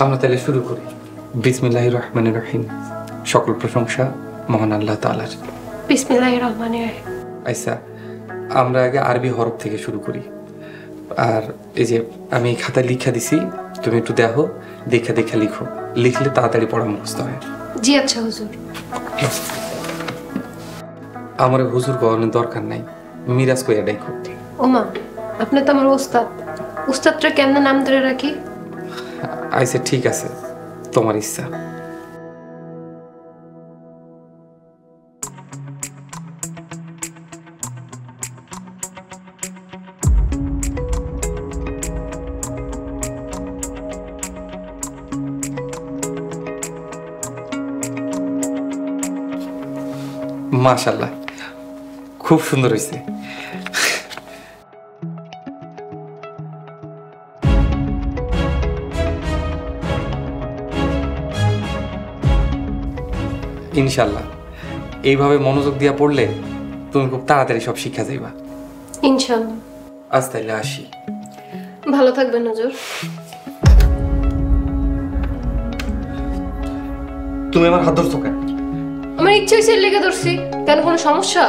আমরা তাহলে শুরু করি। বিসমিল্লাহির রহমানির রহিম। সকল প্রশংসা মহান আল্লাহ তাআলার। বিসমিল্লাহির রহমানির রহিম। আচ্ছা, আমরা আগে আরবি হরফ থেকে শুরু করি। আর এই যে আমি খাতায় লিখা দিছি, তুমি একটু দেখো, দেখা দেখা লিখো। লিখলে তাড়াতাড়ি পড়া মুখস্থ হয়। জি আচ্ছা হুজুর। আমার হুজুর করানোর দরকার নাই, মিরাজ কইয়া ডাইকো। ওমা, আপনি তো আমার ওস্তাদ। উস্তাদটা কেমনে নাম ধরে রাখি? আচ্ছা ঠিক আছে, তোমার ইচ্ছা। মাশাআল্লাহ, খুব সুন্দর হয়েছে। ইনশাআল্লাহ এইভাবে মনোযোগ দিয়া পড়লে তুমি খুব তাড়াতাড়ি সব শিক্ষা যাইবা ইনশাআল্লাহ। আজ তাইলে আসি। ভালো থাকবেন হুজুর। তুমি আমার হাত ধরছো কেন? আমার ইচ্ছে হয়েছে লেগে ধরছি। কেন, কোনো সমস্যা?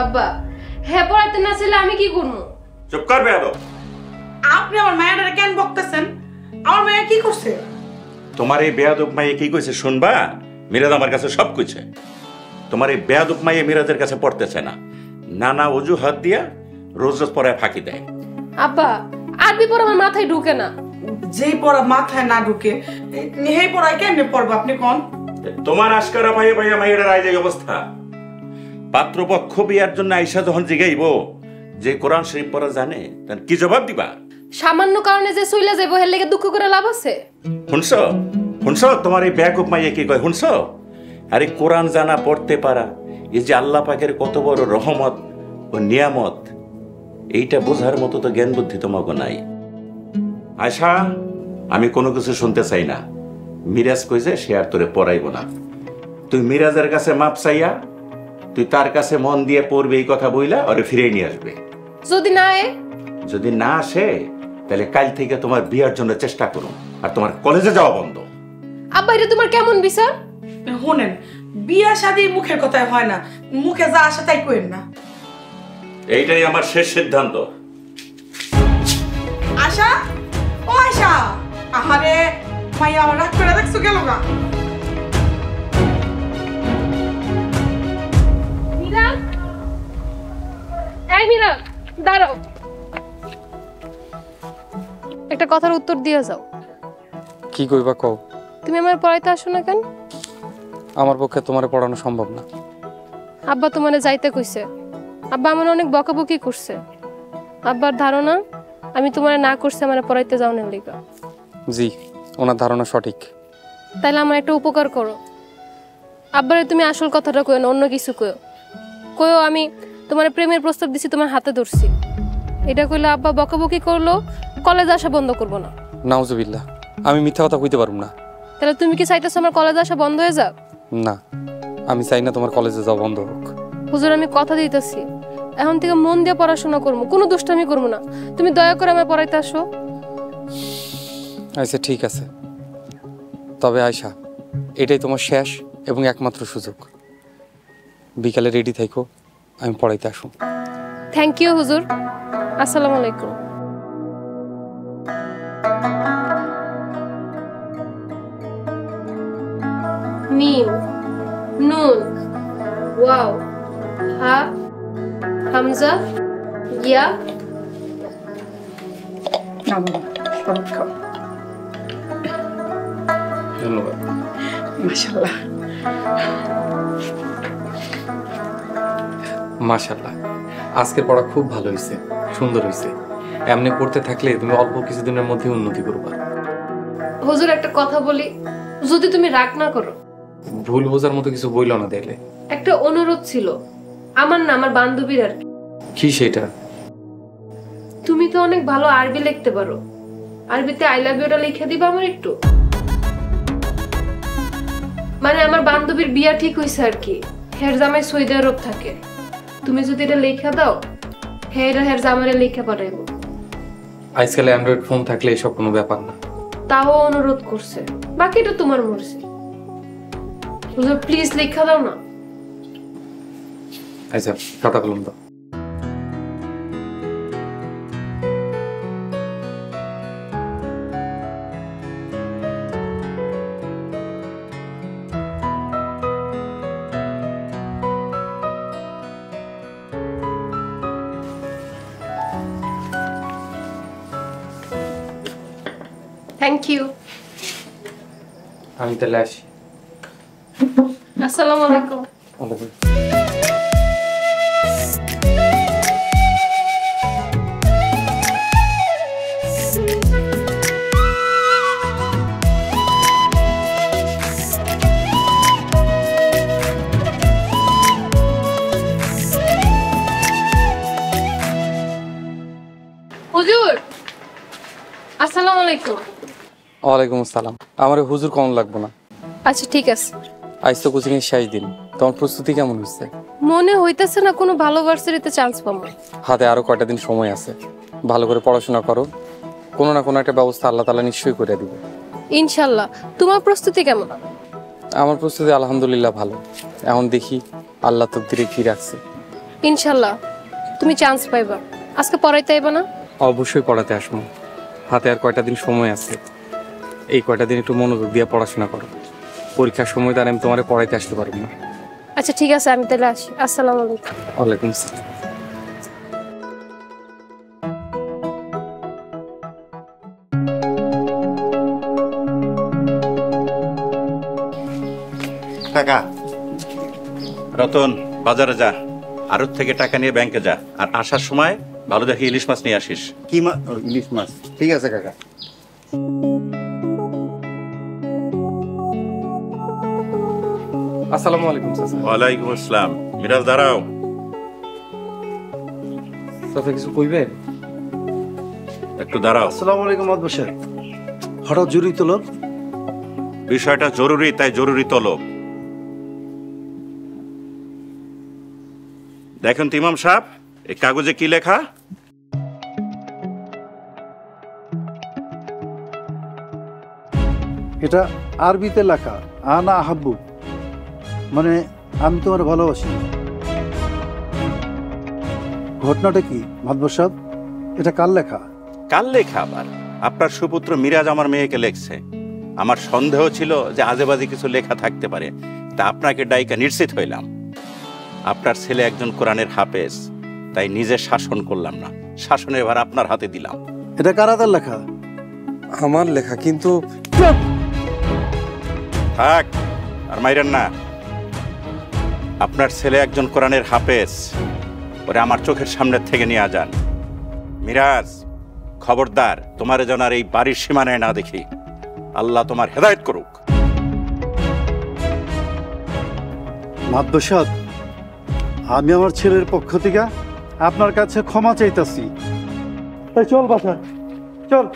আব্বা, হ্যাঁ পড়াতে না ছিল আমি কি করবো? চুপ কর বেয়াদব। আপনি আমার মায়ের কেন বকতেছেন? আমার মায়া কি করছে? তোমার এই বেয়াদব মাইয়ে কি কইছে শুনবা? মিরাজ আমার কাছে সব কইছে। তোমার এই বেয়াদব মাইয়ে মিরাজের কাছে পড়তেছে না, নানা অজুহাত দিয়া রোজ রোজ পড়ায় ফাঁকি দেয়। আব্বা, আরবি পড়া আমার মাথায় ঢুকে না। যেই পড়া মাথায় না ঢুকে সেই পড়ায় কেমনে পড়বো আপনি কোন? তোমার আশকারা পাইয়ে পাইয়া মাইয়ের আজ এই অবস্থা। পাত্রপক্ষ বিয়ার জন্য আইসা যখন জিগাইব যে কোরআন শরীফ পড়া জানে, তার কি জবাব দিবা? সামান্য কারণে যে চইলা যাইবো হের লেগে দুঃখ করে লাভ আছে? শুনছো শুনছো তোমার এই বেয়াকুব মাইয়ে কি কয় শুনছো? আরে কোরআন জানা পড়তে পারা এই যে আল্লাহ পাকের কত বড় রহমত ও নিয়ামত, এইটা বোঝার মতো তো জ্ঞান বুদ্ধি তোমাকে নাই। আয়শা, আমি কোনো কিছু শুনতে চাই না। মিরাজ কইছে সে আর তোরে পড়াইব না। তুই মিরাজের কাছে মাপ চাইয়া তুই তার কাছে মন দিয়ে পড়বে এই কথা বইলা ওরে ফিরে নিয়ে আসবে। যদি না আসে তাহলে কাল থেকে তোমার বিয়ার জন্য চেষ্টা করুন, আর তোমার কলেজে যাওয়া বন্ধ। আব্বা, এটা তোমার কেমন বিচার? শুনেন, বিয়া শাদী মুখের কথায় হয় না, মুখে যা আসে তাই কইেন না। এইটাই আমার শেষ সিদ্ধান্ত। আশা, ও আশা, আহারে মাইয়া আমার রাগ করে দেখছো গেল না। মিরাজ, এই মিরাজ, দাঁড়াও। একটা কথার উত্তর দিয়ে যাও। কি কইবা কও? তুমি আমার পড়াইতে আসো না কেন? আমার পক্ষে তোমারে পড়ানো সম্ভব না। আব্বা তোমারে যাইতে কইছে। আব্বা আমার অনেক বকাবকি করছে। আব্বার ধারণা আমি তোমারে না করছি আমার পড়াইতে যাও না লিগা। জি, ওনার ধারণা সঠিক। তাইলে আমার একটা উপকার করো। আব্বারে তুমি আসল কথাটা কইও না, অন্য কিছু কইও। কইও আমি তোমার প্রেমের প্রস্তাব দিছি, তোমার হাতে ধরছি। এটা কইলে আব্বা বকাবকি করলো, কলেজ আসা বন্ধ করবো না। নাউজুবিল্লাহ, আমি মিথ্যা কথা কইতে পারুম না। তাহলে তুমি কি চাইতেছো আমার কলেজ আসা বন্ধ হয়ে যাক? না, আমি চাই না তোমার কলেজে যাওয়া বন্ধ হোক। হুজুর, আমি কথা দিতেছি, এখন থেকে মন দিয়ে পড়াশোনা করবো, কোনো দুষ্টামি করবো না। তুমি দয়া করে আমার পড়াইতে আসো। আচ্ছা ঠিক আছে, তবে আয়শা, এটাই তোমার শেষ এবং একমাত্র সুযোগ। বিকালে রেডি থাকো, আমি পড়াইতে আসুন। থ্যাংক ইউ হুজুর। আসসালামু আলাইকুম। মিম, নুন, ওয়াও, হা, হামজা, ইয়া। ধন্যবাদ। মাশাআল্লাহ। মাশাআল্লাহ, আজকের পড়া খুব ভালো হয়েছে, সুন্দর হয়েছে। এমনি পড়তে থাকলে তুমি অল্প কিছুদিনের মধ্যে উন্নতি করবা। হুজুর, একটা কথা বলি, যদি তুমি রাগ না করো। ভুল বোঝার মতো কিছু বইলো না দেখলে। একটা অনুরোধ ছিল, আমার না, আমার বান্ধবীর আর কি। কি সেটা? তুমি তো অনেক ভালো আরবি লিখতে পারো, আরবিতে আই লাভ ইউটা লিখে দিবা আমার একটু। মানে আমার বান্ধবীর বিয়া ঠিক হইছে আর কি। হের জামাই সৌদি আরব থাকে, তুমি যদি এটা লেখা দাও হের জামাইরে লেখা পাঠাইবো। আজকাল অ্যান্ড্রয়েড ফোন থাকলে এসব কোনো ব্যাপার না। তাও অনুরোধ করছে, বাকিটা তোমার মর্জি। হুজুর প্লিজ লেখা দাও না। আচ্ছা খাতা কলম দাও। Thank you. আমি তাহলে আসি। আসসালামু আলাইকুম। হুজুর আসসালামু আলাইকুম। ওয়ালাইকুম আসসালাম। আমার হুজুর কম লাগবো না। আচ্ছা ঠিক আছে। আজ তো কোচিং এর শেষ দিন, তোমার প্রস্তুতি কেমন হচ্ছে? মনে হইতেছে না কোনো ভালো ভার্সিটিতে চান্স পাবো। হাতে আরো কয়টা দিন সময় আছে, ভালো করে পড়াশোনা করো, কোনো না কোনো একটা ব্যবস্থা আল্লাহ তাআলা নিশ্চয়ই করে দিবে ইনশাল্লাহ। তোমার প্রস্তুতি কেমন? আমার প্রস্তুতি আলহামদুলিল্লাহ ভালো। এখন দেখি আল্লাহ তকদিরে কি রাখছে। ইনশাল্লাহ তুমি চান্স পাইবা। আজকে পড়াইতে আইবা না? অবশ্যই পড়াতে আসবো। হাতে আর কয়টা দিন সময় আছে, এই কয়টা দিন একটু মনোযোগ দিয়ে পড়াশোনা করো। পরীক্ষার সময় তার আমি তোমার পড়াইতে আসতে পারবো না। আচ্ছা ঠিক আছে, আমি তাহলে আসি। আসসালামু আলাইকুম। ওয়ালাইকুম আসসালাম। টাকা রতন, বাজারে যা, আড়ত থেকে টাকা নিয়ে ব্যাংকে যা, আর আসার সময় ভালো দেখে ইলিশ মাছ নিয়ে আসিস। কি মাছ? ইলিশ মাছ। ঠিক আছে কাকা। আসসালামু আলাইকুম চাচা। ওয়ালাইকুম আসসালাম। মিরাজ দাঁড়াও। চাচা কিছু কইবে? একটু দাঁড়াও। আসসালামু আলাইকুম মাদবর সাহেব। হঠাৎ জরুরি তলব? বিষয়টা জরুরি, তাই জরুরি তলব। দেখুন তো ইমাম সাহেব, এই কাগজে কি লেখা? এটা আরবিতে লেখা, আনা আহাব্বু, মানে আমি তোমার ভালোবাসি। ঘটনাটা কি মাদবর সাহেব? এটা কার লেখা? কাল লেখা আবার? আপনার সুপুত্র মিরাজ আমার মেয়েকে লেখছে। আমার সন্দেহ ছিল যে আজেবাজে কিছু লেখা থাকতে পারে, তা আপনাকে ডাইকা নিশ্চিত হইলাম। আপনার ছেলে একজন কোরআনের হাফেজ, তাই নিজে শাসন করলাম না, শাসনের ভার আপনার হাতে দিলাম। এটা কার হাতের লেখা? আমার লেখা, কিন্তু থাক আর মাইরেন না। আপনার ছেলে একজন কোরআনের হাফেজ, ওরে আমার চোখের সামনে থেকে নিয়ে যান। মিরাজ, খবরদার তোমার যেন আর এই বাড়ির সীমানায় না দেখি। আল্লাহ তোমার হেদায়েত করুক। মাদবর সাহেব, আমি আমার ছেলের পক্ষ থেকে আপনার কাছে ক্ষমা চাইতাছি। চল বাসা, চল।